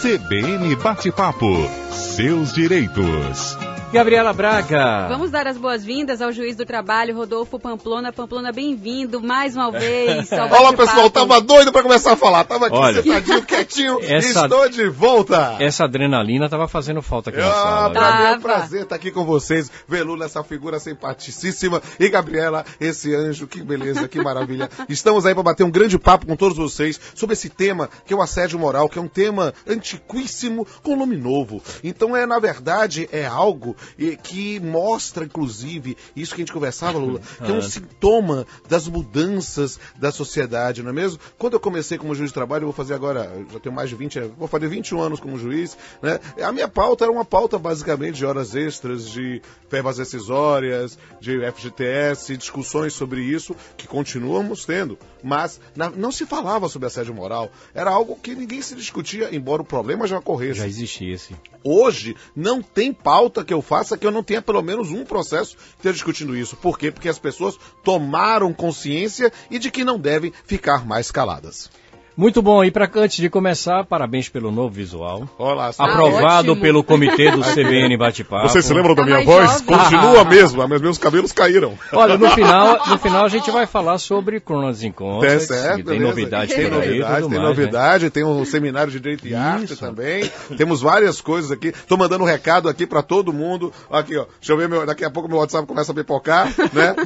CBN Bate-Papo, seus direitos. Gabriela Braga. Vamos dar as boas-vindas ao juiz do trabalho, Rodolfo Pamplona. Pamplona, bem-vindo mais uma vez. Olá, pessoal, tava doido pra começar a falar. Tava aqui sentadinho, quietinho, estou de volta. Essa adrenalina tava fazendo falta aqui na sala. Pra mim é um prazer estar aqui com vocês. Velu, essa figura simpaticíssima. E Gabriela, esse anjo, que beleza, que maravilha. Estamos aí pra bater um grande papo com todos vocês sobre esse tema, que é o assédio moral, que é um tema antiquíssimo com nome novo. Então, na verdade, é algo que mostra, inclusive, isso que a gente conversava, Lula, que é um sintoma das mudanças da sociedade, não é mesmo? Quando eu comecei como juiz de trabalho, eu vou fazer agora, já tenho mais de 21 anos como juiz, né? A minha pauta era uma pauta basicamente de horas extras, de verbas decisórias, de FGTS, discussões sobre isso, que continuamos tendo, mas não se falava sobre assédio moral. Era algo que ninguém se discutia, embora o problema já ocorresse. Já existisse. Hoje, não tem pauta que eu faça que eu não tenha pelo menos um processo que esteja discutindo isso. Por quê? Porque as pessoas tomaram consciência e de que não devem ficar mais caladas. Muito bom, e antes de começar, parabéns pelo novo visual. Olá, aprovado pelo comitê do CBN Bate-Papo. Vocês se lembram da minha voz? Jovem. Continua a mesma, mas meus cabelos caíram. Olha, no final a gente vai falar sobre Cronos Encontros. Tem novidades por aí. Tem novidade, tem um seminário de Direito e Arte também. Temos várias coisas aqui. Tô mandando um recado aqui pra todo mundo. Aqui, ó. Deixa eu ver, daqui a pouco meu WhatsApp começa a pipocar, né?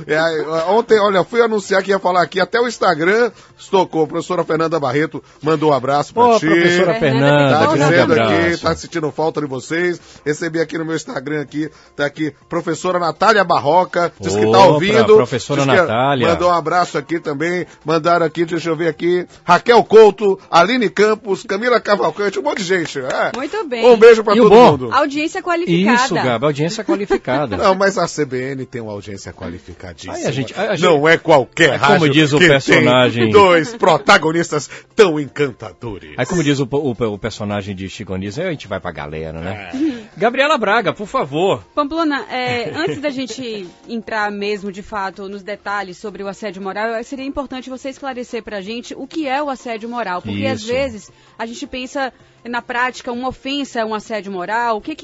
Ontem, olha, fui anunciar que ia falar aqui, até o Instagram estocou. A professora Fernanda Barreto mandou um abraço pra ti. Professora Fernanda, tá dizendo abraço. aqui, tá sentindo falta de vocês. Recebi aqui no meu Instagram aqui, tá aqui, professora Natália Barroca, diz que tá ouvindo. Professora Natália. Mandou um abraço aqui também, mandaram aqui, deixa eu ver aqui, Raquel Couto, Aline Campos, Camila Cavalcante, um monte de gente. Muito bem. Um beijo pra todo mundo. Audiência qualificada. Isso, Gabi, audiência qualificada. Não, mas a CBN tem uma audiência qualificadíssima. Aí a gente não é qualquer rádio como diz o que personagem. tem dois protagonistas tão encantadores. Aí, como diz o personagem de Chico Anísio, a gente vai pra galera, né? Gabriela Braga, por favor. Pamplona, antes da gente entrar mesmo, de fato, nos detalhes sobre o assédio moral, seria importante você esclarecer pra gente o que é o assédio moral. Porque, às vezes, a gente pensa, na prática, uma ofensa é um assédio moral. O que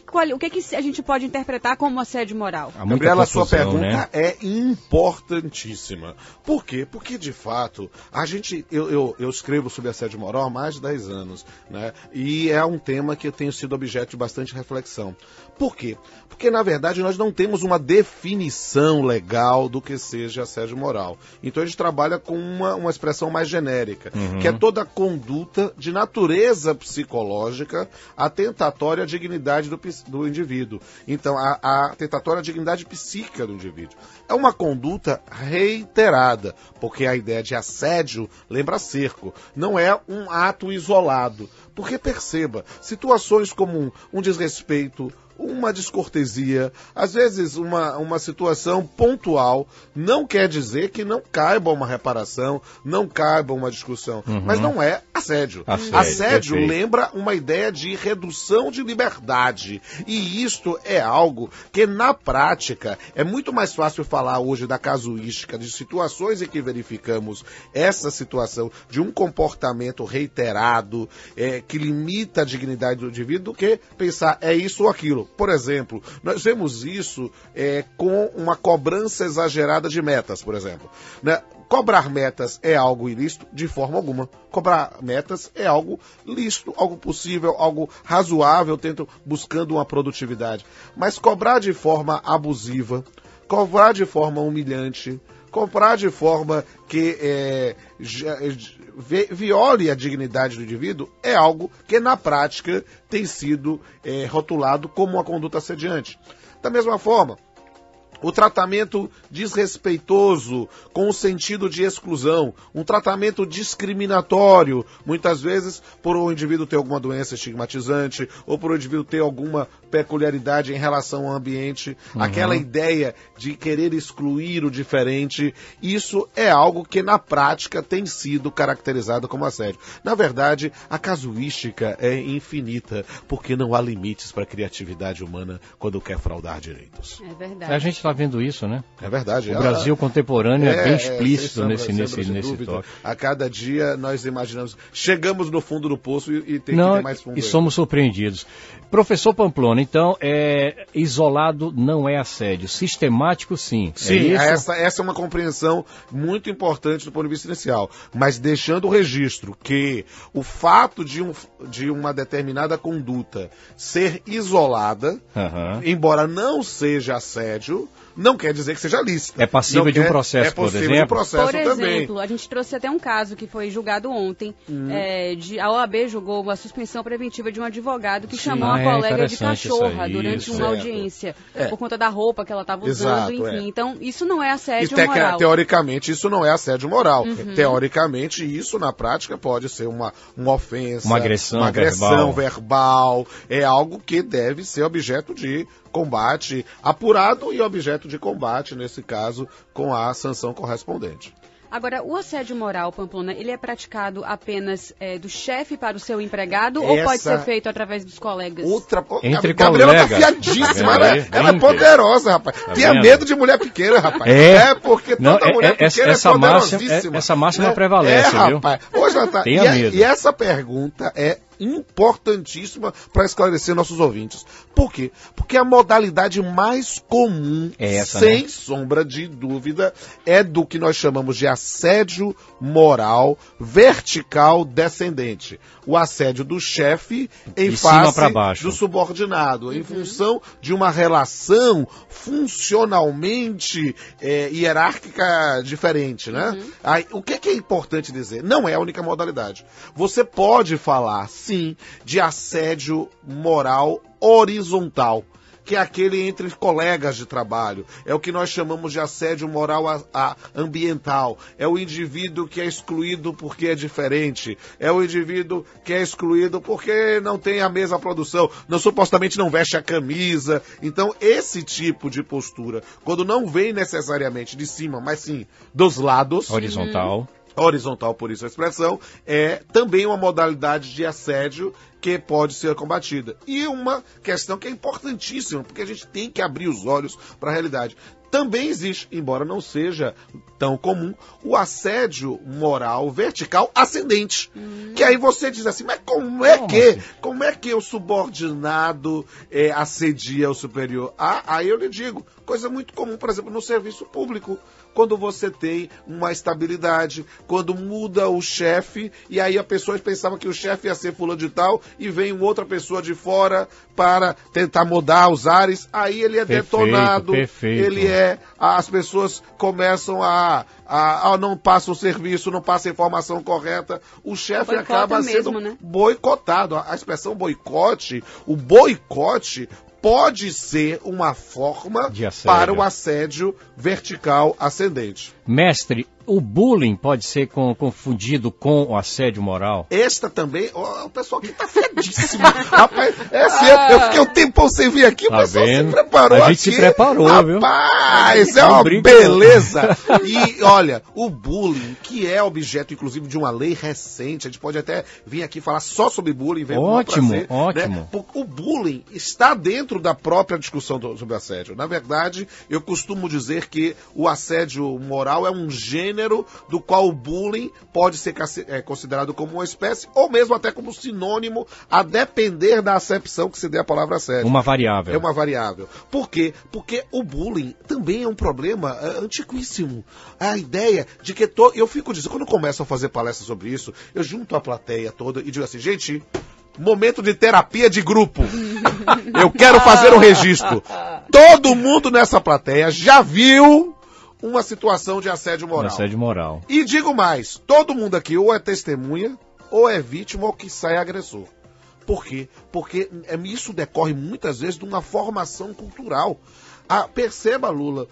a gente pode interpretar como assédio moral? Gabriela, a sua pergunta, né? é importantíssima. Por quê? Porque, de fato, eu escrevo sobre assédio moral há mais de 10 anos, né? E é um tema que tem sido objeto de bastante reflexão. Por quê? Porque, na verdade, nós não temos uma definição legal do que seja assédio moral. Então, a gente trabalha com uma expressão mais genérica, que é toda conduta de natureza psicológica atentatória à dignidade do indivíduo. Então, a atentatória à dignidade psíquica do indivíduo. É uma conduta reiterada, porque a ideia de assédio lembra cerco, não é um ato isolado. Porque perceba, situações como um desrespeito, uma descortesia, às vezes uma situação pontual, não quer dizer que não caiba uma reparação, não caiba uma discussão, mas não é assédio. Assédio lembra uma ideia de redução de liberdade, e isto é algo que na prática é muito mais fácil falar hoje da casuística, de situações em que verificamos essa situação de um comportamento reiterado, que limita a dignidade do indivíduo, do que pensar é isso ou aquilo. Por exemplo, nós vemos isso com uma cobrança exagerada de metas, por exemplo. Né? Cobrar metas é algo ilícito? De forma alguma. Cobrar metas é algo lícito, algo possível, algo razoável, buscando uma produtividade. Mas cobrar de forma abusiva, cobrar de forma humilhante, cobrar de forma que viole a dignidade do indivíduo é algo que, na prática, tem sido rotulado como uma conduta assediante. Da mesma forma, o tratamento desrespeitoso com o sentido de exclusão, um tratamento discriminatório, muitas vezes por o indivíduo ter alguma doença estigmatizante ou por o indivíduo ter alguma peculiaridade em relação ao ambiente, aquela ideia de querer excluir o diferente, isso é algo que na prática tem sido caracterizado como assédio. Na verdade, a casuística é infinita, porque não há limites para a criatividade humana quando quer fraudar direitos. É verdade. A gente está vendo isso, né? É verdade. O Brasil contemporâneo é bem explícito nesse dúvida. toque. A cada dia nós imaginamos, chegamos no fundo do poço e tem que ter mais fundo. E somos surpreendidos. Professor Pamplona, então, isolado não é assédio, sistemático sim. Sim, essa é uma compreensão muito importante do ponto de vista inicial, mas deixando o registro que o fato de uma determinada conduta ser isolada, embora não seja assédio, não quer dizer que seja lícita. É passível de um processo, por exemplo? De um processo por exemplo, a gente trouxe até um caso que foi julgado ontem. A OAB julgou a suspensão preventiva de um advogado que chamou uma colega de cachorra durante uma audiência, por conta da roupa que ela estava usando, enfim. Então, isso não é assédio moral. Teoricamente, isso não é assédio moral. Teoricamente, isso na prática pode ser uma ofensa, uma agressão verbal. É algo que deve ser objeto de combate apurado e objeto de combate, nesse caso, com a sanção correspondente. Agora, o assédio moral, Pamplona, ele é praticado apenas do chefe para o seu empregado ou pode ser feito através dos colegas? Entre Gabriela colegas. Tá fiadíssima, né? Ela é poderosa, rapaz. Tinha medo de mulher pequena, rapaz. Porque toda mulher pequena é poderosíssima. Essa máxima prevalece, viu? Rapaz. Hoje ela tá... E essa pergunta é importantíssima para esclarecer nossos ouvintes. Por quê? Porque a modalidade mais comum, sem sombra de dúvida, é do que nós chamamos de assédio moral vertical descendente. O assédio do chefe em face do subordinado, em função de uma relação funcionalmente hierárquica diferente, né? Aí, o que é importante dizer? Não é a única modalidade. Você pode falar, sim, de assédio moral horizontal, que é aquele entre colegas de trabalho. É o que nós chamamos de assédio moral ambiental. É o indivíduo que é excluído porque é diferente. É o indivíduo que é excluído porque não tem a mesma produção, supostamente não veste a camisa. Então, esse tipo de postura, quando não vem necessariamente de cima, mas sim dos lados... Horizontal, por isso a expressão, é também uma modalidade de assédio que pode ser combatida. E uma questão que é importantíssima, porque a gente tem que abrir os olhos para a realidade. Também existe, embora não seja tão comum, o assédio moral vertical ascendente. Que aí você diz assim, mas como é que o subordinado assedia o superior? Aí eu lhe digo, coisa muito comum, por exemplo, no serviço público. Quando você tem uma estabilidade, quando muda o chefe, e aí a pessoa pensava que o chefe ia ser fulano de tal, e vem outra pessoa de fora para tentar mudar os ares, aí ele é detonado, as pessoas começam não passa o serviço, não passa a informação correta, o chefe acaba sendo boicotado. A expressão boicote, o boicote pode ser uma forma para o assédio vertical ascendente. Mestre, o bullying pode ser confundido com o assédio moral? Esta também, o pessoal aqui tá fedíssimo. Rapaz, eu fiquei um tempão sem vir aqui, o pessoal se preparou aqui. A gente se preparou, viu? Rapaz, é uma beleza. E olha, o bullying, que é objeto, inclusive, de uma lei recente, a gente pode até vir aqui falar só sobre bullying. Ótimo. Né? O bullying está dentro da própria discussão sobre assédio. Na verdade, eu costumo dizer que o assédio moral é um gênero do qual o bullying pode ser considerado como uma espécie, ou mesmo até como sinônimo, a depender da acepção que se dê à palavra assédio. Uma variável. É uma variável. Por quê? Porque o bullying também é um problema antiquíssimo. A ideia de que... Eu fico dizendo, quando eu começo a fazer palestras sobre isso, eu junto a plateia toda e digo assim, gente... Momento de terapia de grupo. Eu quero fazer um registro. Todo mundo nessa plateia já viu uma situação de assédio moral. E digo mais, todo mundo aqui ou é testemunha, ou é vítima, ou que sai agressor. Por quê? Porque isso decorre muitas vezes de uma formação cultural. Perceba, Lula,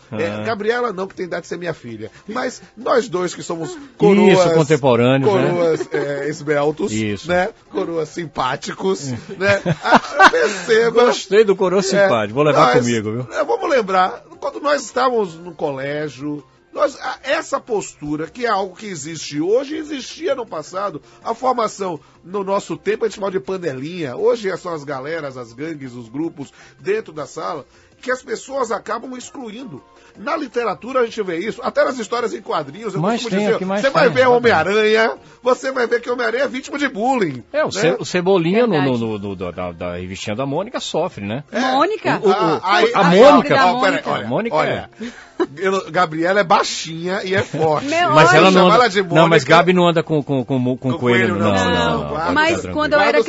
Gabriela não, que tem idade de ser minha filha, mas nós dois que somos coroas contemporâneos, esbeltos, né? Coroas simpáticos, né? Perceba. Gostei do coroa simpático, vou levar comigo, viu? Vamos lembrar, quando nós estávamos no colégio, essa postura, que é algo que existe hoje, existia no passado. A formação, no nosso tempo, a gente chamava de panelinha. Hoje são as galeras, as gangues, os grupos dentro da sala. que as pessoas acabam excluindo. Na literatura a gente vê isso, até nas histórias em quadrinhos, eu costumo dizer, você vai ver Homem-Aranha, você vai ver que Homem-Aranha é vítima de bullying. O Cebolinha da revistinha da Mônica sofre, né? Mônica? A Mônica. Olha, Gabriela é baixinha e é forte. Mas ela não anda, não, mas Gabi não anda com coelho, não. Mas quando eu era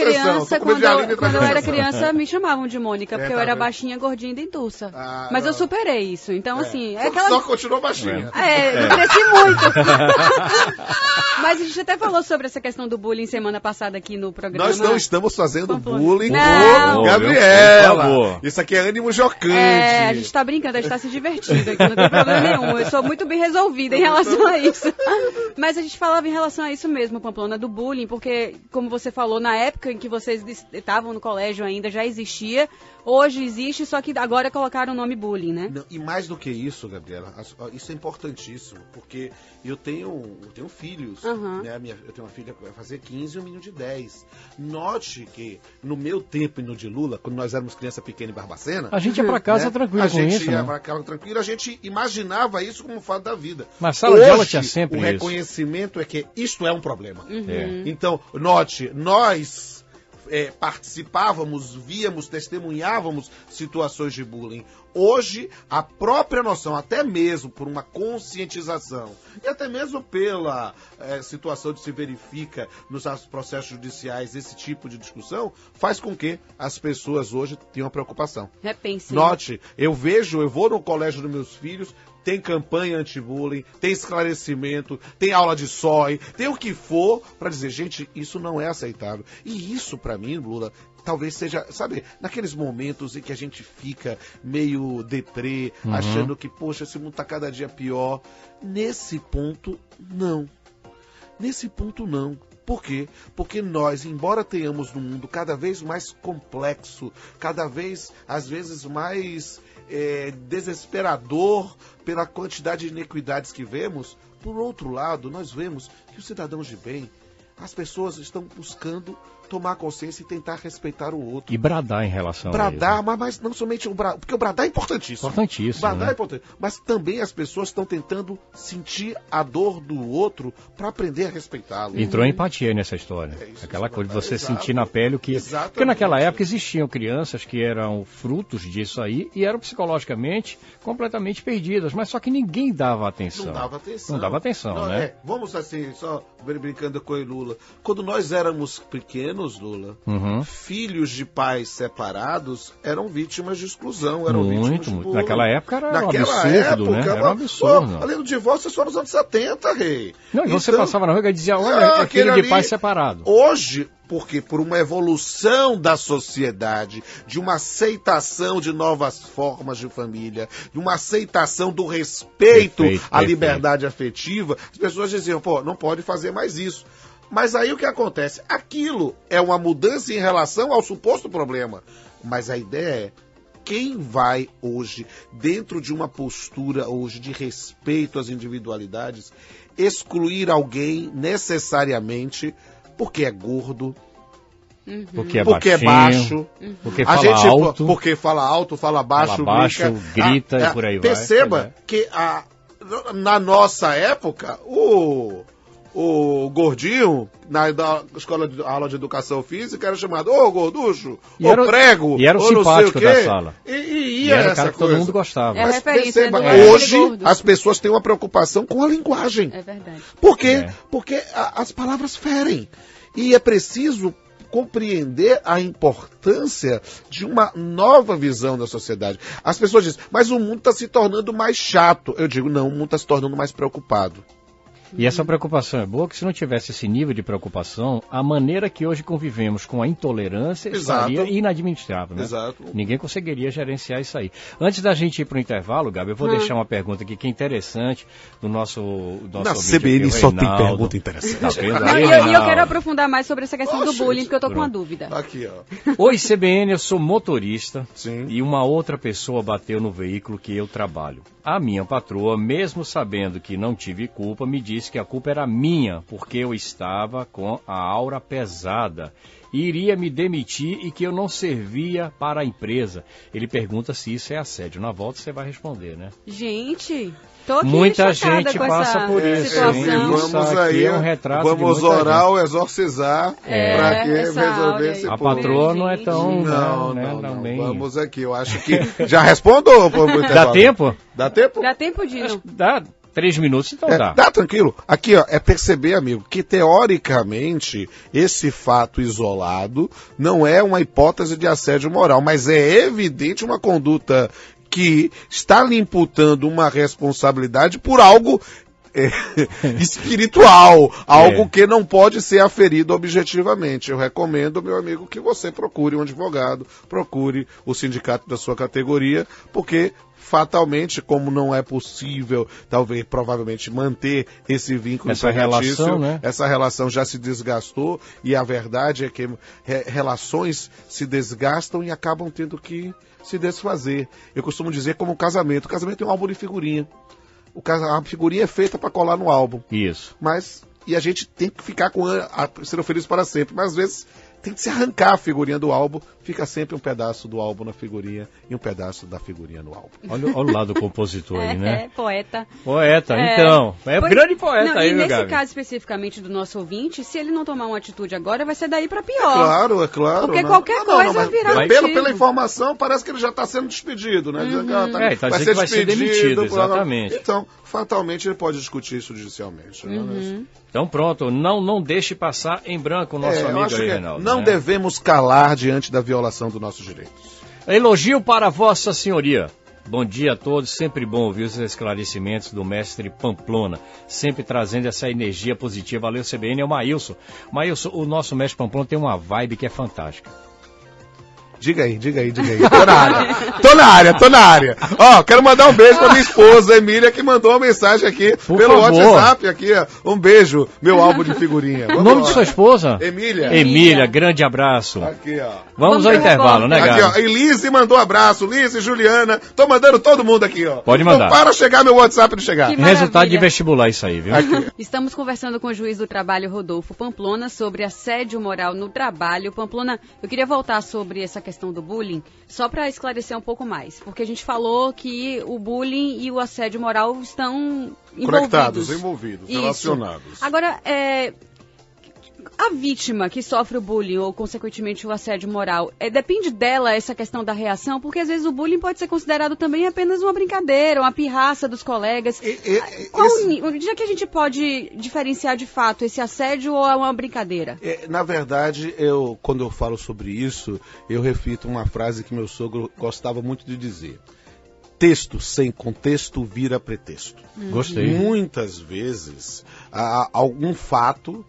criança, me chamavam de Mônica, porque eu era baixinha, gordinha e dentuça. Mas eu superei isso, então assim... Só continuou baixinha. Eu cresci muito. Mas a gente até falou sobre essa questão do bullying semana passada aqui no programa. Nós não estamos fazendo bullying com Gabriela. Isso aqui é ânimo jocante. A gente tá brincando, a gente tá se divertindo aqui, não tem problema nenhum. Eu sou muito bem resolvida em relação a isso. Mas a gente falava em relação a isso mesmo, Pamplona, do bullying, porque, como você falou, na época em que vocês estavam no colégio ainda, já existia. Hoje existe, só que agora colocaram o nome bullying, né? Não, e mais do que isso, Gabriela, isso é importantíssimo, porque eu tenho filhos, né? Eu tenho uma filha que vai fazer 15 e um menino de 10. Note que no meu tempo e no de Lula, quando nós éramos criança pequena em Barbacena... A gente ia pra casa tranquilo com isso, A gente ia pra casa tranquilo, a gente imaginava isso como fato da vida. Mas sala de aula tinha sempre isso. O reconhecimento é que isto é um problema. Então, note, nós... participávamos, víamos, testemunhávamos situações de bullying. Hoje, a própria noção, até mesmo por uma conscientização, e até mesmo pela situação de se verifica nos processos judiciais esse tipo de discussão, faz com que as pessoas hoje tenham preocupação. Repense. Note, eu vou no colégio dos meus filhos, tem campanha anti-bullying, tem esclarecimento, tem aula de SOI, tem o que for para dizer, gente, isso não é aceitável. E isso, para mim, Lula, talvez seja, sabe, naqueles momentos em que a gente fica meio deprê, achando que, poxa, esse mundo tá cada dia pior. Nesse ponto, não. Nesse ponto, não. Por quê? Porque nós, embora tenhamos um mundo cada vez mais complexo, cada vez, às vezes, mais desesperador pela quantidade de iniquidades que vemos, por outro lado, nós vemos que os cidadãos de bem, as pessoas estão buscando tomar consciência e tentar respeitar o outro. E bradar em relação a isso. Bradar, mas não somente o bradar, porque o bradar é importantíssimo. Bradar é importante, mas também as pessoas estão tentando sentir a dor do outro para aprender a respeitá-lo. Entrou a empatia nessa história. Aquela coisa de você sentir na pele o que... Exatamente. Porque naquela época existiam crianças que eram frutos disso aí e eram psicologicamente completamente perdidas, mas só que ninguém dava atenção. Não dava atenção, né? Vamos assim, só brincando com o Lula. Quando nós éramos pequenos, Lula, filhos de pais separados eram vítimas de exclusão, eram vítimas de bullying. Naquela época era um absurdo, né? Era um absurdo. Além do divórcio, só nos anos 70, rei. Não, e você passava na rua e dizia, olha, é filho de pai separado. Hoje, porque por uma evolução da sociedade, de uma aceitação de novas formas de família, de uma aceitação do respeito à liberdade afetiva, as pessoas diziam, não pode fazer mais isso. Mas aí o que acontece? Aquilo é uma mudança em relação ao suposto problema. Mas a ideia é, quem vai hoje, dentro de uma postura hoje de respeito às individualidades, excluir alguém necessariamente porque é gordo, porque é baixo, porque fala alto, fala baixo, grita e por aí vai. Perceba que na nossa época, o gordinho, da escola de aula de educação física, era chamado gorducho, prego, e era o simpático da sala. E era o cara que todo mundo gostava. Mas perceba, hoje as pessoas têm uma preocupação com a linguagem. É verdade. Por quê? Porque as palavras ferem. E é preciso compreender a importância de uma nova visão da sociedade. As pessoas dizem, mas o mundo está se tornando mais chato. Eu digo, não, o mundo está se tornando mais preocupado. E essa preocupação é boa, que se não tivesse esse nível de preocupação, a maneira que hoje convivemos com a intolerância seria inadministrável, né? Exato. Ninguém conseguiria gerenciar isso aí. Antes da gente ir para o intervalo, Gabi, eu vou deixar uma pergunta aqui que é interessante do nosso Na CBN só tem pergunta interessante. Tá vendo? E eu quero aprofundar mais sobre essa questão do bullying, porque eu tô com uma dúvida. Aqui, ó. Oi, CBN, eu sou motorista. Sim. E uma outra pessoa bateu no veículo que eu trabalho. A minha patroa, mesmo sabendo que não tive culpa, me disse disse que a culpa era minha, porque eu estava com a aura pesada. Iria me demitir e que eu não servia para a empresa. Ele pergunta se isso é assédio. Na volta você vai responder, né? Gente, tô aqui muita chocada gente com passa essa por isso. situação. Vamos aí, é um retrato vamos orar ou exorcizar para que resolver esse A ponto. patroa não é tão... Não. Bem... Vamos aqui, eu acho que... Já respondou? Dá tempo? Dá tempo? Dá tempo, Dino? Dá 3 minutos, então dá. Dá, tranquilo. Aqui, ó, é perceber, amigo, que teoricamente esse fato isolado não é uma hipótese de assédio moral, mas é evidente uma conduta que está lhe imputando uma responsabilidade por algo espiritual, algo que não pode ser aferido objetivamente. Eu recomendo, meu amigo, que você procure um advogado, procure o sindicato da sua categoria, porque fatalmente, como não é possível, talvez, provavelmente, manter esse vínculo relação, né? Essa relação já se desgastou e a verdade é que relações se desgastam e acabam tendo que se desfazer. Eu costumo dizer como o casamento. O casamento é um álbum de figurinha. A figurinha é feita para colar no álbum. Isso. E a gente tem que ficar sendo feliz para sempre. Mas às vezes tem que se arrancar a figurinha do álbum. Fica sempre um pedaço do álbum na figurinha e um pedaço da figurinha no álbum. Olha o lado do compositor aí, né? Poeta. Poeta, então. É um grande poeta não, aí, e meu nesse Gabi. caso especificamente do nosso ouvinte, se ele não tomar uma atitude agora, vai ser daí para pior. É claro. Porque qualquer coisa vai virar motivo. Pela informação, parece que ele já está sendo despedido, né? Vai ser demitido, exatamente. Então, fatalmente, ele pode discutir isso judicialmente. Então pronto, não deixe passar em branco o nosso amigo aí, Reinaldo. Não devemos calar diante da violação dos nossos direitos. Elogio para Vossa Senhoria. Bom dia a todos, sempre bom ouvir os esclarecimentos do mestre Pamplona, sempre trazendo essa energia positiva. Valeu, CBN, é o Maílson. Maílson, o nosso mestre Pamplona tem uma vibe que é fantástica. Diga aí. Tô na área. Ó, quero mandar um beijo pra minha esposa, Emília, que mandou uma mensagem aqui pelo WhatsApp aqui, ó. Um beijo, meu álbum de figurinha. O nome de sua esposa? Emília, grande abraço. Aqui, ó. Vamos ao intervalo, né, Gabi? Aqui, ó. Elise mandou um abraço. Elise, Juliana. Tô mandando todo mundo aqui, ó. Pode mandar. Não para chegar meu WhatsApp não chegar. Resultado de vestibular isso aí, viu? Aqui. Estamos conversando com o juiz do trabalho, Rodolfo Pamplona, sobre assédio moral no trabalho. Pamplona, eu queria voltar sobre essa questão do bullying, só para esclarecer um pouco mais, porque a gente falou que o bullying e o assédio moral estão envolvidos, Isso. relacionados. Agora, a vítima que sofre o bullying ou, consequentemente, o assédio moral, depende dela essa questão da reação, porque às vezes o bullying pode ser considerado também apenas uma brincadeira, uma pirraça dos colegas. Onde é que a gente pode diferenciar de fato esse assédio ou é uma brincadeira? Na verdade, quando eu falo sobre isso, eu reflito uma frase que meu sogro gostava muito de dizer. Texto sem contexto vira pretexto. Gostei. Muitas vezes, algum fato,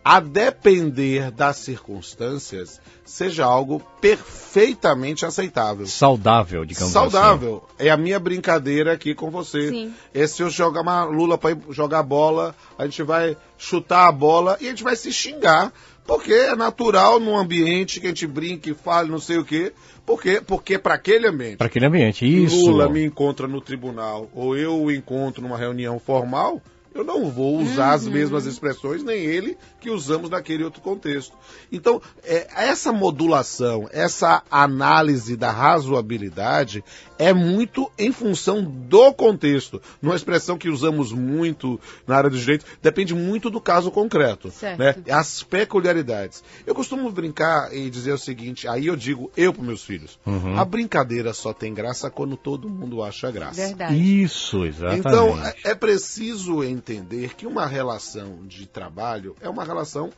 a depender das circunstâncias, seja algo perfeitamente aceitável. Saudável, digamos Saudável. É a minha brincadeira aqui com você. Sim. Se eu jogar uma lula para jogar bola, a gente vai chutar a bola e a gente vai se xingar. Porque é natural num ambiente que a gente brinque e fale não sei o quê. Porque para aquele ambiente. Para aquele ambiente, isso. Lula me encontra no tribunal ou eu o encontro numa reunião formal, eu não vou usar as mesmas expressões, nem ele, que usamos naquele outro contexto. Então, essa modulação, essa análise da razoabilidade é muito em função do contexto. Numa expressão que usamos muito na área do direito, depende muito do caso concreto. Né? As peculiaridades. Eu costumo brincar e dizer o seguinte, aí eu digo para meus filhos, a brincadeira só tem graça quando todo mundo acha graça. Verdade. Isso, exatamente. Então, é preciso entender que uma relação de trabalho é uma relação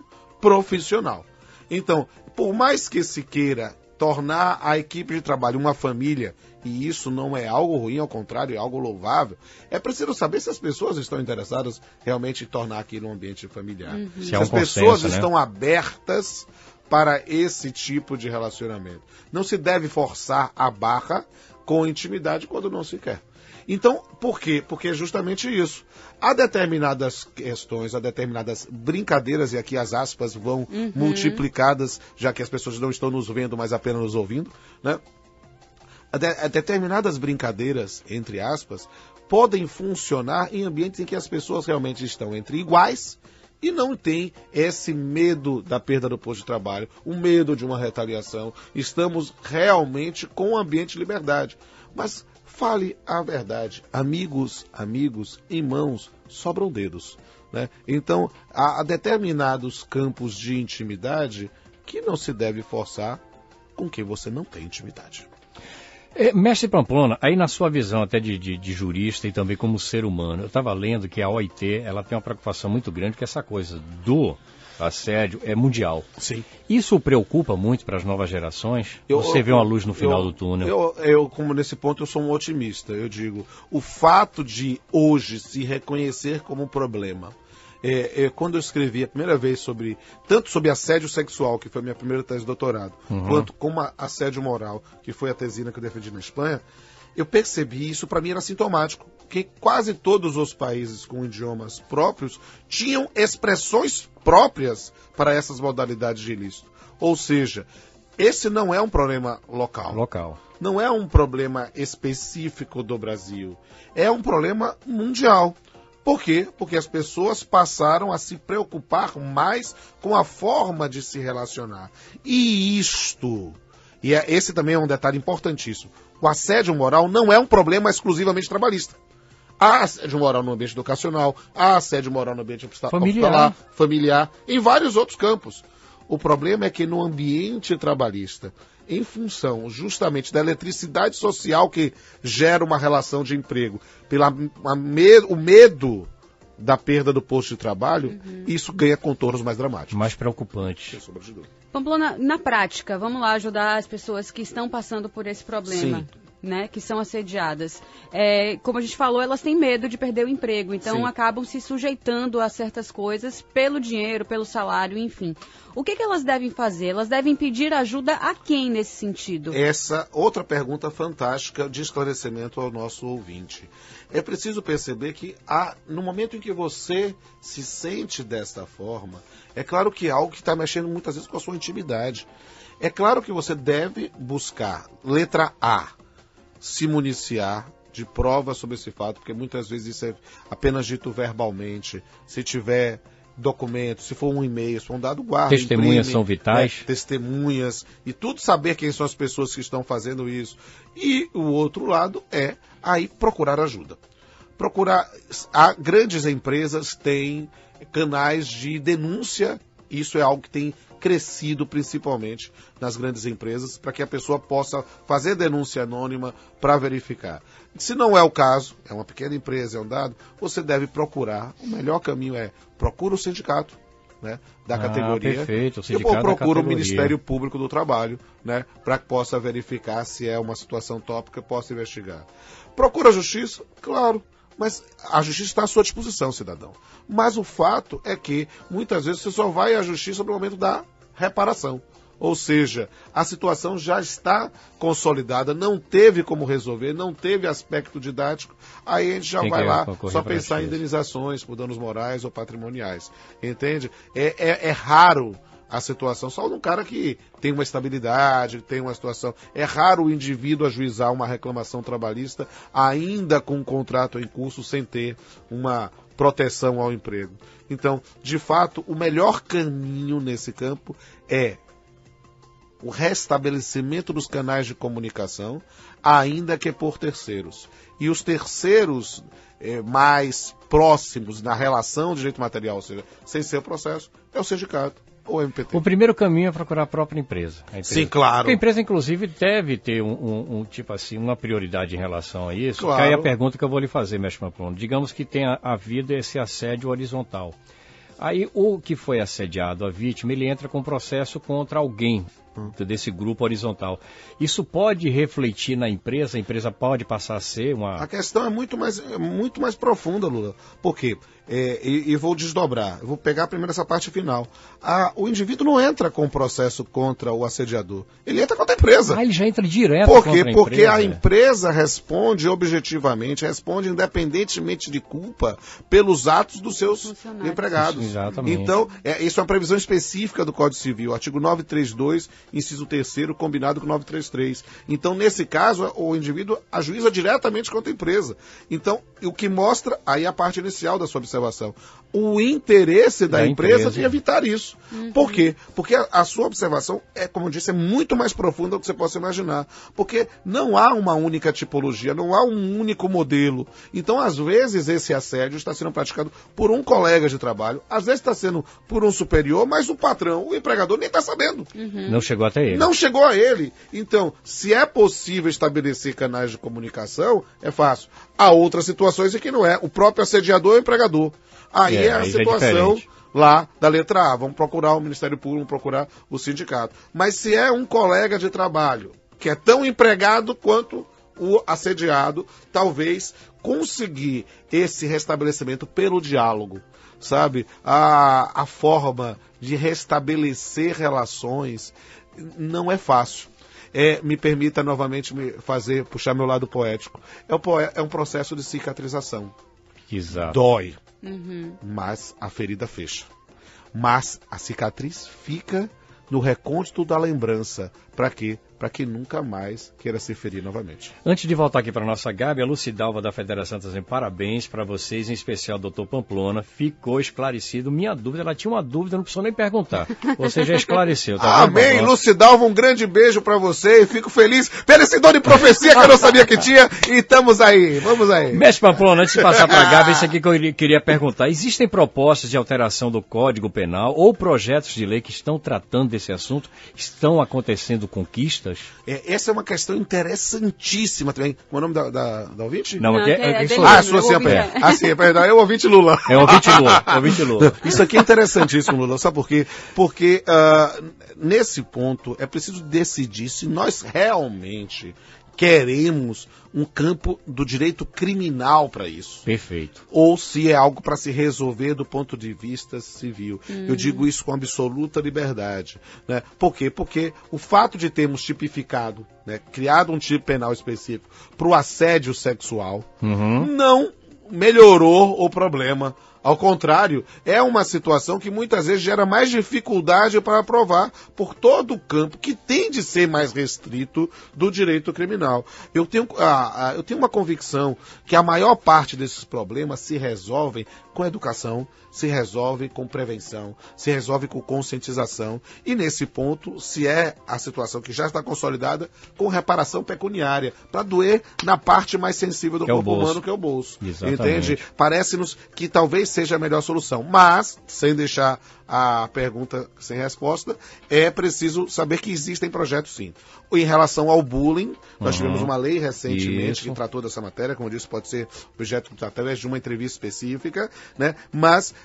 profissional. Então, por mais que se queira tornar a equipe de trabalho uma família, e isso não é algo ruim, ao contrário, é algo louvável, é preciso saber se as pessoas estão interessadas realmente em tornar aquilo um ambiente familiar. Se as pessoas estão abertas para esse tipo de relacionamento. Não se deve forçar a barra com intimidade quando não se quer. Então, por quê? Porque é justamente isso. Há determinadas questões, há determinadas brincadeiras, e aqui as aspas vão multiplicadas, já que as pessoas não estão nos vendo, mas apenas nos ouvindo, né? Há determinadas brincadeiras, entre aspas, podem funcionar em ambientes em que as pessoas realmente estão entre iguais e não tem esse medo da perda do posto de trabalho, o medo de uma retaliação. Estamos realmente com um ambiente de liberdade. Mas fale a verdade. Amigos, irmãos, sobram dedos. Né? Então, há determinados campos de intimidade que não se deve forçar com quem você não tem intimidade. Mestre Pamplona, aí na sua visão até de jurista e também como ser humano, eu estava lendo que a OIT ela tem uma preocupação muito grande, que essa coisa do assédio é mundial. Sim. Isso preocupa muito para as novas gerações? Você vê uma luz no final do túnel? Eu, como nesse ponto, eu sou um otimista. Eu digo, o fato de hoje se reconhecer como um problema. Quando eu escrevi a primeira vez tanto sobre assédio sexual, que foi a minha primeira tese de doutorado, quanto como assédio moral, que foi a tesina que eu defendi na Espanha, eu percebi, isso para mim era sintomático, que quase todos os países com idiomas próprios tinham expressões próprias para essas modalidades de ilícito. Ou seja, esse não é um problema local. Não é um problema específico do Brasil. É um problema mundial. Por quê? Porque as pessoas passaram a se preocupar mais com a forma de se relacionar. E esse também é um detalhe importantíssimo, o assédio moral não é um problema exclusivamente trabalhista. Há assédio moral no ambiente educacional, há assédio moral no ambiente familiar, em vários outros campos. O problema é que no ambiente trabalhista, em função justamente da eletricidade social que gera uma relação de emprego, o medo da perda do posto de trabalho, isso ganha contornos mais dramáticos. Mais preocupantes. Sem sombra de dúvida. Pamplona, na prática, vamos lá ajudar as pessoas que estão passando por esse problema. Sim. Né, que são assediadas. Como a gente falou, elas têm medo de perder o emprego, então acabam se sujeitando a certas coisas pelo dinheiro, pelo salário, enfim. O que elas devem fazer? Elas devem pedir ajuda a quem nesse sentido? Essa outra pergunta fantástica de esclarecimento ao nosso ouvinte. É preciso perceber que no momento em que você se sente desta forma, é claro que é algo que está mexendo muitas vezes com a sua intimidade. É claro que você deve buscar, letra A, se municiar de provas sobre esse fato, porque muitas vezes isso é apenas dito verbalmente. Se tiver documentos, se for um e-mail, se for um dado, guarda. Testemunhas são vitais. Testemunhas, e tudo saber quem são as pessoas que estão fazendo isso. E o outro lado é aí procurar ajuda. Grandes empresas têm canais de denúncia, isso é algo que tem crescido principalmente nas grandes empresas, para que a pessoa possa fazer denúncia anônima para verificar. Se não é o caso, é uma pequena empresa, é um dado, você deve procurar. O melhor caminho procura o sindicato, né, da categoria. Perfeito, o sindicato ou procura o Ministério Público do Trabalho, né, para que possa verificar se é uma situação tópica e possa investigar. Procura a justiça? Claro. Mas a justiça está à sua disposição, cidadão. Mas o fato é que, muitas vezes, você só vai à justiça no momento da reparação. Ou seja, a situação já está consolidada, não teve como resolver, não teve aspecto didático, aí a gente já vai lá só pensar em indenizações por danos morais ou patrimoniais. Entende? É raro a situação, só de um cara que tem uma estabilidade, tem uma situação. É raro o indivíduo ajuizar uma reclamação trabalhista ainda com um contrato em curso sem ter uma proteção ao emprego. Então, de fato, o melhor caminho nesse campo é o restabelecimento dos canais de comunicação, ainda que por terceiros. E os terceiros mais próximos na relação de direito material, ou seja, sem ser o processo, é o sindicato. Ou MPT. O primeiro caminho é procurar a própria empresa. Sim, claro. Porque a empresa, inclusive, deve ter tipo assim, uma prioridade em relação a isso. Claro. Que aí a pergunta que eu vou lhe fazer, mestre Pamplona. Digamos que tenha havido esse assédio horizontal. Aí o que foi assediado, a vítima, ele entra com processo contra alguém desse grupo horizontal. Isso pode refletir na empresa? A empresa pode passar a ser uma... A questão é muito mais profunda, Lula. Por quê? E vou desdobrar. Eu vou pegar primeiro essa parte final. O indivíduo não entra com processo contra o assediador. Ele entra contra a empresa. Ele já entra direto contra a empresa. Por quê? Porque a empresa responde objetivamente, responde independentemente de culpa pelos atos dos seus empregados. Exatamente. Então, isso é uma previsão específica do Código Civil, artigo 932, inciso 3º, combinado com 933. Então, nesse caso, o indivíduo ajuiza diretamente contra a empresa. Então, o que mostra aí a parte inicial da sua observação. O interesse da empresa de evitar isso. Por quê? Porque a sua observação, como eu disse, é muito mais profunda do que você possa imaginar. Porque não há uma única tipologia, não há um único modelo. Então, às vezes, esse assédio está sendo praticado por um colega de trabalho, às vezes está sendo por um superior, mas o patrão, o empregador, nem está sabendo. Não chegou até ele. Não chegou a ele. Então, se é possível estabelecer canais de comunicação, é fácil. Há outras situações em que não é. O próprio assediador é o empregador. Aí é a situação lá da letra A. Vamos procurar o Ministério Público, vamos procurar o sindicato. Mas se é um colega de trabalho que é tão empregado quanto o assediado, talvez conseguir esse restabelecimento pelo diálogo, sabe? A forma de restabelecer relações não é fácil. Me permita novamente puxar meu lado poético. É um processo de cicatrização. Exato. Dói. Mas a ferida fecha. Mas a cicatriz fica no recôndito da lembrança. Para quê? Para que nunca mais queira se ferir novamente. Antes de voltar aqui para a nossa Gabi, a Lucidalva da Federação está dizendo parabéns para vocês, em especial doutor Pamplona. Ficou esclarecido. Minha dúvida, ela tinha uma dúvida, não precisou nem perguntar. Você já esclareceu, tá vendo? Amém, Lucidalva, um grande beijo para você e fico feliz pelo esse dom de profecia que eu não sabia que tinha. E estamos aí, vamos aí. Mestre Pamplona, antes de passar para a Gabi, esse aqui que eu queria perguntar. Existem propostas de alteração do Código Penal ou projetos de lei que estão tratando desse assunto? Estão acontecendo conquistas? Essa é uma questão interessantíssima também. Qual é o nome da ouvinte? Não, sua sim, perdão, é o ouvinte Lula. É o ouvinte Lula. Isso aqui é interessantíssimo, Lula. Sabe por quê? Porque nesse ponto é preciso decidir se nós realmente queremos um campo do direito criminal para isso. Perfeito. Ou se é algo para se resolver do ponto de vista civil. Eu digo isso com absoluta liberdade. Né? Por quê? Porque o fato de termos tipificado, né, criado um tipo penal específico para o assédio sexual, não melhorou o problema. Ao contrário, é uma situação que muitas vezes gera mais dificuldade para aprovar por todo o campo que tem de ser mais restrito do direito criminal. Eu tenho uma convicção que a maior parte desses problemas se resolvem com educação, se resolve com prevenção, se resolve com conscientização e nesse ponto, se é a situação que já está consolidada, com reparação pecuniária, para doer na parte mais sensível do corpo humano, que é o bolso. Exatamente. Entende? Parece-nos que talvez seja a melhor solução, mas, sem deixar a pergunta sem resposta, é preciso saber que existem projetos sim. Em relação ao bullying, nós tivemos uma lei recentemente que tratou dessa matéria, como eu disse, pode ser objeto através de uma entrevista específica, né? Mas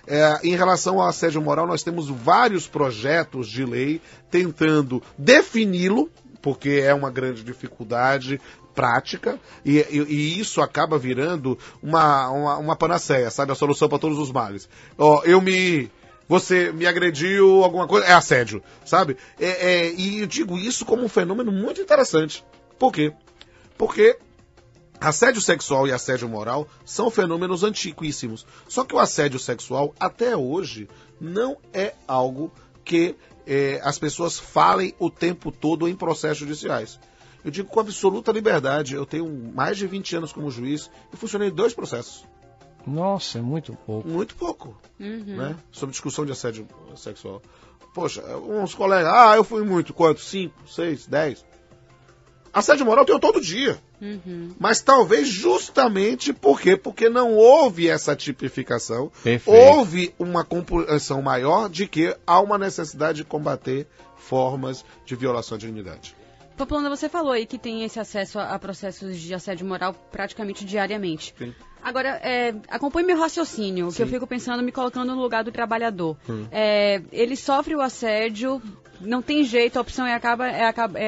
em relação ao assédio moral, nós temos vários projetos de lei tentando defini-lo, porque é uma grande dificuldade prática, e isso acaba virando uma panaceia, sabe? A solução para todos os males. Você me agrediu, alguma coisa, é assédio, sabe? E eu digo isso como um fenômeno muito interessante. Por quê? Porque assédio sexual e assédio moral são fenômenos antiquíssimos. Só que o assédio sexual, até hoje, não é algo que as pessoas falem o tempo todo em processos judiciais. Eu digo com absoluta liberdade, eu tenho mais de 20 anos como juiz e funcionei em 2 processos. Nossa, é muito pouco. Muito pouco, né? Sobre discussão de assédio sexual. Poxa, uns colegas, eu fui muito, quanto? 5, 6, 10. Assédio moral eu tenho todo dia. Mas talvez justamente por quê? Porque não houve essa tipificação. Perfeito. Houve uma compreensão maior de que há uma necessidade de combater formas de violação à dignidade. Pamplona, você falou aí que tem esse acesso a processos de assédio moral praticamente diariamente. Sim. Agora, acompanhe meu raciocínio, que eu fico pensando, me colocando no lugar do trabalhador. Ele sofre o assédio, não tem jeito, a opção é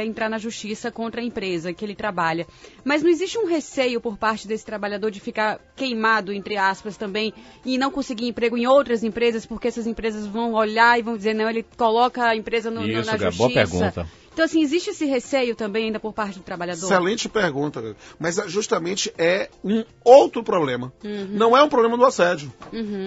entrar na justiça contra a empresa que ele trabalha. Mas não existe um receio por parte desse trabalhador de ficar queimado, entre aspas, também, e não conseguir emprego em outras empresas, porque essas empresas vão olhar e vão dizer, não, ele coloca a empresa na justiça. Boa pergunta. Então, assim, existe esse receio também ainda por parte do trabalhador? Excelente pergunta, mas justamente é um outro problema. Não é um problema do assédio.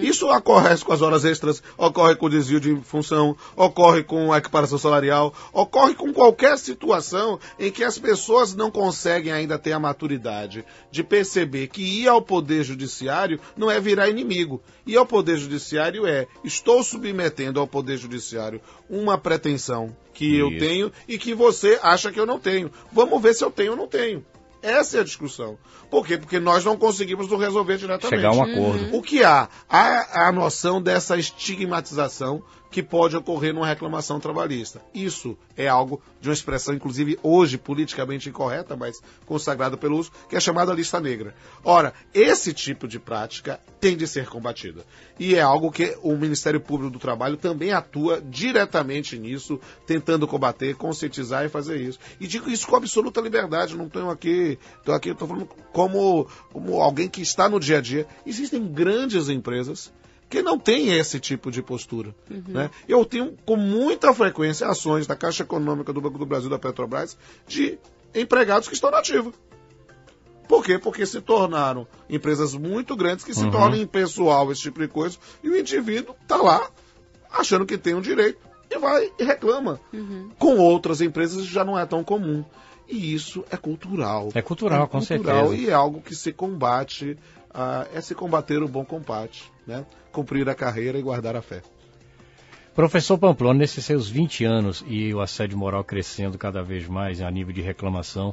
Isso ocorre com as horas extras, ocorre com o desvio de função, ocorre com a equiparação salarial, ocorre com qualquer situação em que as pessoas não conseguem ainda ter a maturidade de perceber que ir ao Poder Judiciário não é virar inimigo. Ir ao Poder Judiciário estou submetendo ao Poder Judiciário uma pretensão que eu tenho e que você acha que eu não tenho. Vamos ver se eu tenho ou não tenho. Essa é a discussão. Por quê? Porque nós não conseguimos nos resolver diretamente. Chegar a um acordo. O que há? Há a noção dessa estigmatização que pode ocorrer numa reclamação trabalhista. Isso é algo de uma expressão, inclusive, hoje, politicamente incorreta, mas consagrada pelo uso, que é chamada lista negra. Ora, esse tipo de prática tem de ser combatida. E é algo que o Ministério Público do Trabalho também atua diretamente nisso, tentando combater, conscientizar e fazer isso. E digo isso com absoluta liberdade, não estou aqui, estou falando como alguém que está no dia a dia. Existem grandes empresas que não tem esse tipo de postura. Né? Eu tenho com muita frequência ações da Caixa Econômica, do Banco do Brasil, da Petrobras, de empregados que estão na ativa. Por quê? Porque se tornaram empresas muito grandes que se tornam impessoal, esse tipo de coisa, e o indivíduo está lá achando que tem um direito e vai e reclama. Com outras empresas já não é tão comum. E isso é cultural. É cultural, com certeza. E é algo que se combate, é se combater o bom combate, né? Cumprir a carreira e guardar a fé. Professor Pamplona, nesses seus 20 anos e o assédio moral crescendo cada vez mais a nível de reclamação,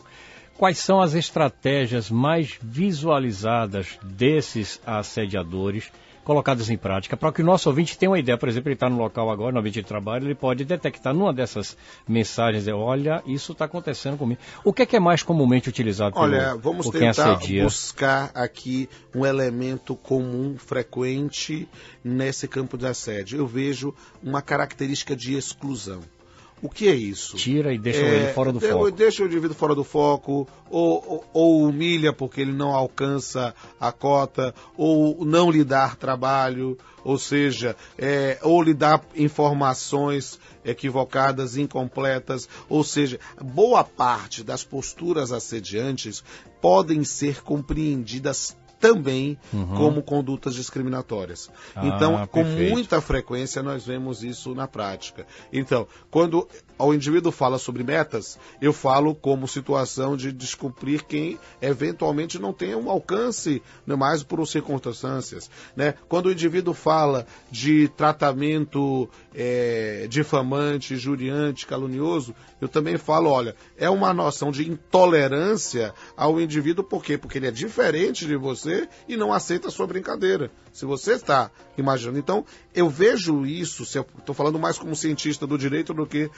quais são as estratégias mais visualizadas desses assediadores colocadas em prática, para que o nosso ouvinte tenha uma ideia? Por exemplo, ele está no local agora, no ambiente de trabalho, ele pode detectar numa dessas mensagens, olha, isso está acontecendo comigo. O que é mais comumente utilizado por quem assedia? Vamos tentar buscar aqui um elemento comum, frequente, nesse campo de assédio. Eu vejo uma característica de exclusão. O que é isso? Tira e deixa ele fora do foco. Deixa o indivíduo fora do foco, ou humilha porque ele não alcança a cota, ou não lhe dá trabalho, ou seja, ou lhe dá informações equivocadas, incompletas, ou seja, boa parte das posturas assediantes podem ser compreendidas também como condutas discriminatórias. Então, com muita frequência, nós vemos isso na prática. Então, quando o indivíduo fala sobre metas, eu falo como situação de descumprir quem eventualmente não tem um alcance, não mais por circunstâncias. Né? Quando o indivíduo fala de tratamento difamante, injuriante, calunioso, eu também falo, olha, é uma noção de intolerância ao indivíduo, por quê? Porque ele é diferente de você e não aceita a sua brincadeira. Se você está imaginando. Então, eu vejo isso, estou falando mais como cientista do direito do que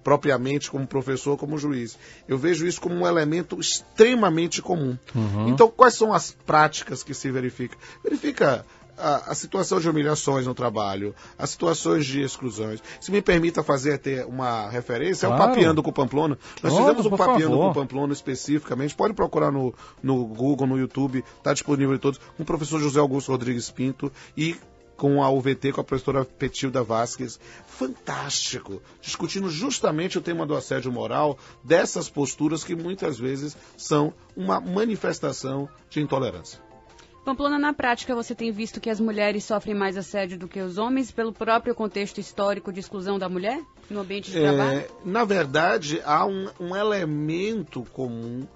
propriamente como professor, como juiz. Eu vejo isso como um elemento extremamente comum. Então, quais são as práticas que se verificam? Verifica a situação de humilhações no trabalho, as situações de exclusões. Se me permita ter uma referência, claro. É o Papeando com o Pamplona. Nós fizemos um Papeando com o Pamplona especificamente, pode procurar no Google, no YouTube, está disponível em todos, com o professor José Augusto Rodrigues Pinto e com a UVT, com a professora Petilda Vasquez. Fantástico! Discutindo justamente o tema do assédio moral, dessas posturas que muitas vezes são uma manifestação de intolerância. Pamplona, na prática, você tem visto que as mulheres sofrem mais assédio do que os homens pelo próprio contexto histórico de exclusão da mulher no ambiente de trabalho? Na verdade, há um elemento comum,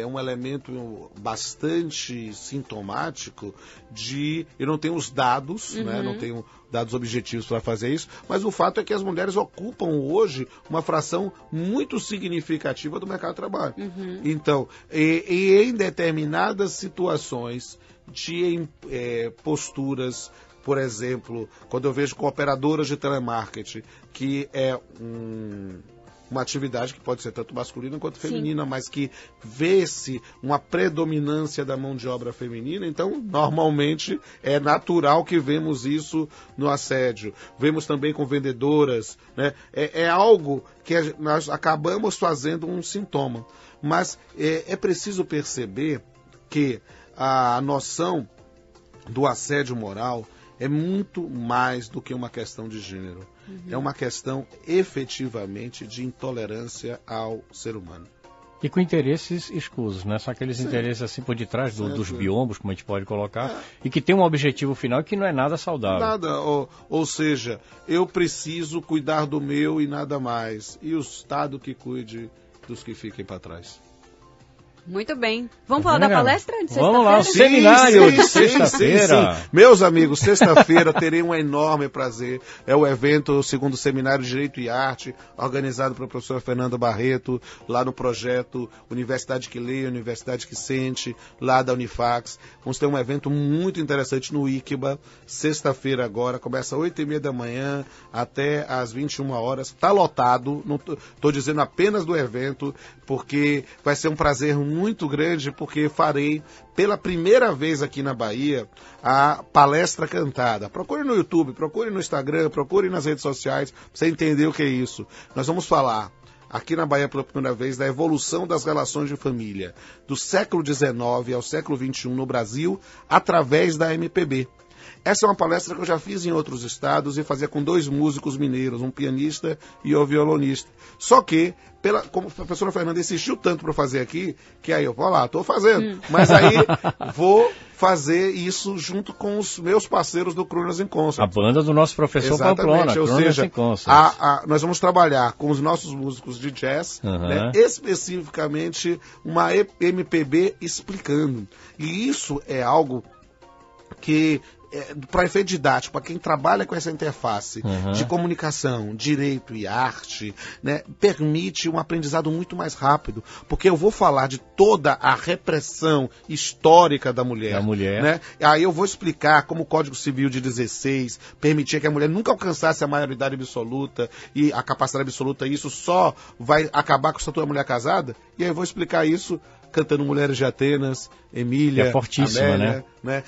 um elemento bastante sintomático de... Eu não tenho os dados, né, não tenho dados objetivos para fazer isso, mas o fato é que as mulheres ocupam hoje uma fração muito significativa do mercado de trabalho. Então, e em determinadas situações de posturas, por exemplo, quando eu vejo cooperadoras de telemarketing, que é uma atividade que pode ser tanto masculina quanto feminina, sim, mas que vê-se uma predominância da mão de obra feminina, então normalmente é natural que vemos isso no assédio. Vemos também com vendedoras, né? É algo que nós acabamos fazendo um sintoma, mas é preciso perceber que a noção do assédio moral é muito mais do que uma questão de gênero. É uma questão efetivamente de intolerância ao ser humano. E com interesses escusos, né? São aqueles interesses assim por detrás dos biombos, como a gente pode colocar, e que tem um objetivo final que não é nada saudável. Nada, ou seja, eu preciso cuidar do meu e nada mais. E o Estado que cuide dos que fiquem para trás. Muito bem. Vamos falar da palestra de sexta-feira? Vamos lá, o seminário de sexta-feira. Sim. Meus amigos, sexta-feira terei um enorme prazer. É o evento, o segundo seminário de Direito e Arte, organizado pela professora Fernanda Barreto, lá no projeto Universidade que Lê, Universidade que Sente, lá da Unifax. Vamos ter um evento muito interessante no ICBA, sexta-feira agora, começa às 8h30 da manhã até às 21 horas. Está lotado, não estou dizendo apenas do evento, porque vai ser um prazer muito grande, porque farei pela primeira vez aqui na Bahia a palestra cantada. Procure no YouTube, procure no Instagram, procure nas redes sociais, para você entender o que é isso. Nós vamos falar aqui na Bahia pela primeira vez da evolução das relações de família, do século XIX ao século XXI no Brasil, através da MPB. Essa é uma palestra que eu já fiz em outros estados e fazia com 2 músicos mineiros, um pianista e um violonista. Só que, como a professora Fernanda insistiu tanto para fazer aqui, que aí eu vou lá, estou fazendo. Mas aí vou fazer isso junto com os meus parceiros do Crooners in Concert. A banda do nosso professor Pamplona, ou seja, nós vamos trabalhar com os nossos músicos de jazz, né, especificamente uma MPB explicando. E isso é algo que, para efeito didático, para quem trabalha com essa interface de comunicação, direito e arte, né, permite um aprendizado muito mais rápido, porque eu vou falar de toda a repressão histórica da mulher. Né? Aí eu vou explicar como o Código Civil de 16 permitia que a mulher nunca alcançasse a maioridade absoluta e a capacidade absoluta, e isso só vai acabar com a estatura da mulher casada, e aí eu vou explicar isso cantando Mulheres de Atenas, Emília, é fortíssima, Amélia, né?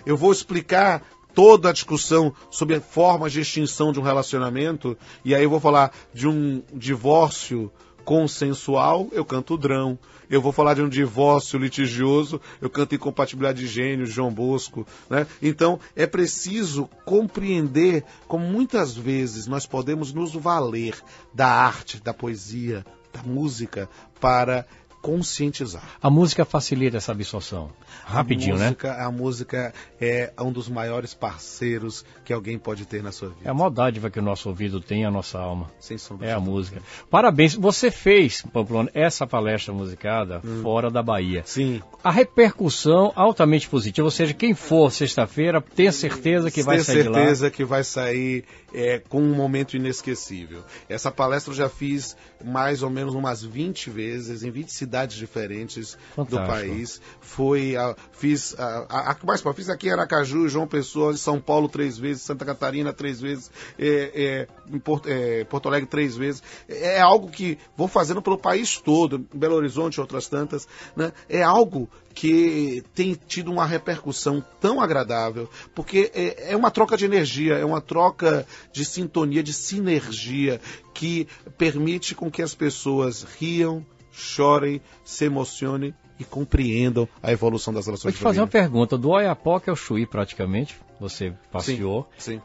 Eu vou explicar toda a discussão sobre formas de extinção de um relacionamento, e aí eu vou falar de um divórcio consensual, eu canto o Drão. Eu vou falar de um divórcio litigioso, eu canto Incompatibilidade de Gênios, João Bosco, né? Então, é preciso compreender como muitas vezes nós podemos nos valer da arte, da poesia, da música, para conscientizar. A música facilita essa absorção. Rapidinho, né? A música é um dos maiores parceiros que alguém pode ter na sua vida. É a maior dádiva que o nosso ouvido tem e a nossa alma. Sem sombra. É a música. Parabéns. Você fez, Pamplona, essa palestra musicada fora da Bahia. Sim. A repercussão altamente positiva, ou seja, quem for sexta-feira, tenha certeza que vai sair de lá. Tenha certeza que vai sair com um momento inesquecível. Essa palestra eu já fiz mais ou menos umas 20 vezes, em 20 cidades diferentes do país. Fiz aqui em Aracaju, João Pessoa, em São Paulo 3 vezes, Santa Catarina 3 vezes, em Porto Alegre 3 vezes. É algo que vou fazendo pelo país todo, em Belo Horizonte e outras tantas, né? É algo que tem tido uma repercussão tão agradável, porque é uma troca de energia, é uma troca de sintonia, de sinergia, que permite com que as pessoas riam, chorem, se emocionem e compreendam a evolução das relações. Vou te fazer uma pergunta. Do Oiapoque ao Chuí, praticamente, você passeou. Sim.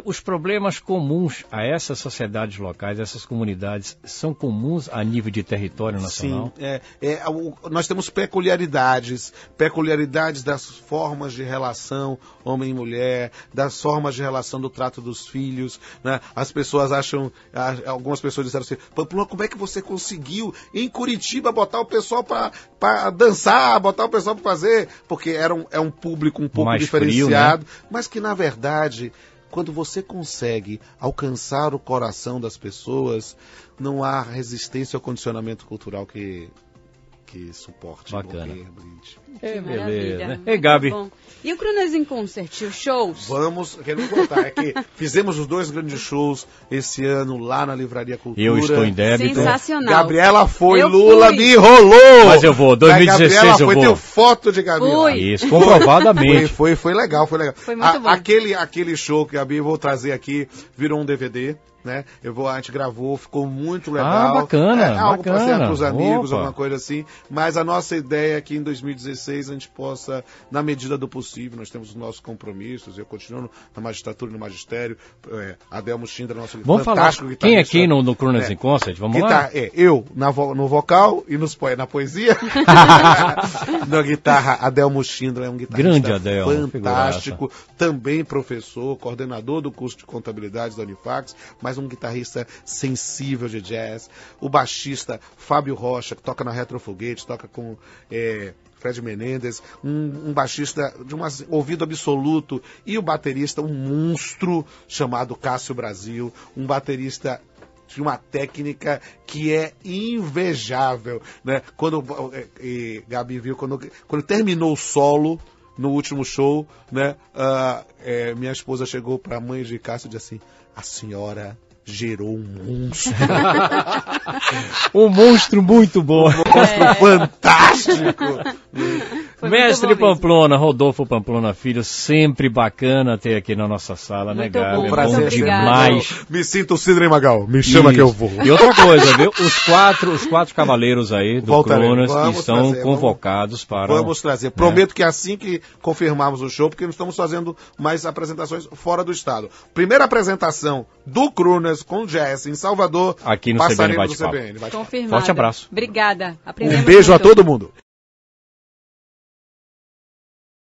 Os problemas comuns a essas sociedades locais, essas comunidades, são comuns a nível de território nacional? Sim. Nós temos peculiaridades das formas de relação homem e mulher, das formas de relação do trato dos filhos, né? As pessoas algumas pessoas disseram assim, Pamplona, como é que você conseguiu em Curitiba botar o pessoal para dançar, botar o pessoal para fazer? Porque é um público um pouco mais diferenciado, frio, né? Mas que na verdade, quando você consegue alcançar o coração das pessoas, não há resistência ao condicionamento cultural que suporte. Bacana. Beleza, né? Ei, Gabi. Bom. E o Crooners in Concert, os shows? Queremos contar, que fizemos os 2 grandes shows esse ano lá na Livraria Cultura. Eu estou em débito. Sensacional. Gabriela foi, Lula me enrolou. Mas eu vou, 2016 Gabriela eu vou. Tenho foto de Gabriela. Isso, comprovadamente. Foi legal. Foi muito bom. Aquele show que a Gabi vou trazer aqui, virou um DVD. né? A gente gravou, ficou muito legal. Bacana, algo para ser para os amigos, Opa. alguma coisa assim. Mas a nossa ideia é que em 2016 a gente possa, na medida do possível, nós temos os nossos compromissos, eu continuo na magistratura e no magistério, Adelmo Schindler, nosso Vamos fantástico falar, guitarrista. quem é quem no Crooners in Concert? Vamos lá? Eu no vocal e na poesia. Na guitarra, Adelmo Schindler é um guitarrista Grande Adelmo, fantástico, também professor, coordenador do curso de contabilidade da Unifax, mas um guitarrista sensível de jazz. O baixista Fábio Rocha, que toca na Retrofoguete, toca com Fred Menendez, um baixista de um ouvido absoluto, e o baterista, um monstro chamado Cássio Brasil, um baterista de uma técnica que é invejável, né? Quando Gabi viu, quando terminou o solo no último show, né? Minha esposa chegou para a mãe de Cássio e disse assim: a senhora gerou um monstro. Um monstro muito bom. Um monstro fantástico. Mestre Pamplona, Rodolfo Pamplona Filho, sempre bacana ter aqui na nossa sala, muito né, Gabi? bom, Bom demais. Me sinto o Sidney Magal, me chama que eu vou. E outra coisa, viu? Os quatro cavaleiros aí do Crooners estão convocados para... Vamos trazer. Prometo que assim que confirmarmos o show, porque nós estamos fazendo mais apresentações fora do estado. Primeira apresentação do Crooners com jazz em Salvador, aqui no CBN Bate-Papo. Confirmado. Forte abraço. Obrigada. Um beijo a todo mundo.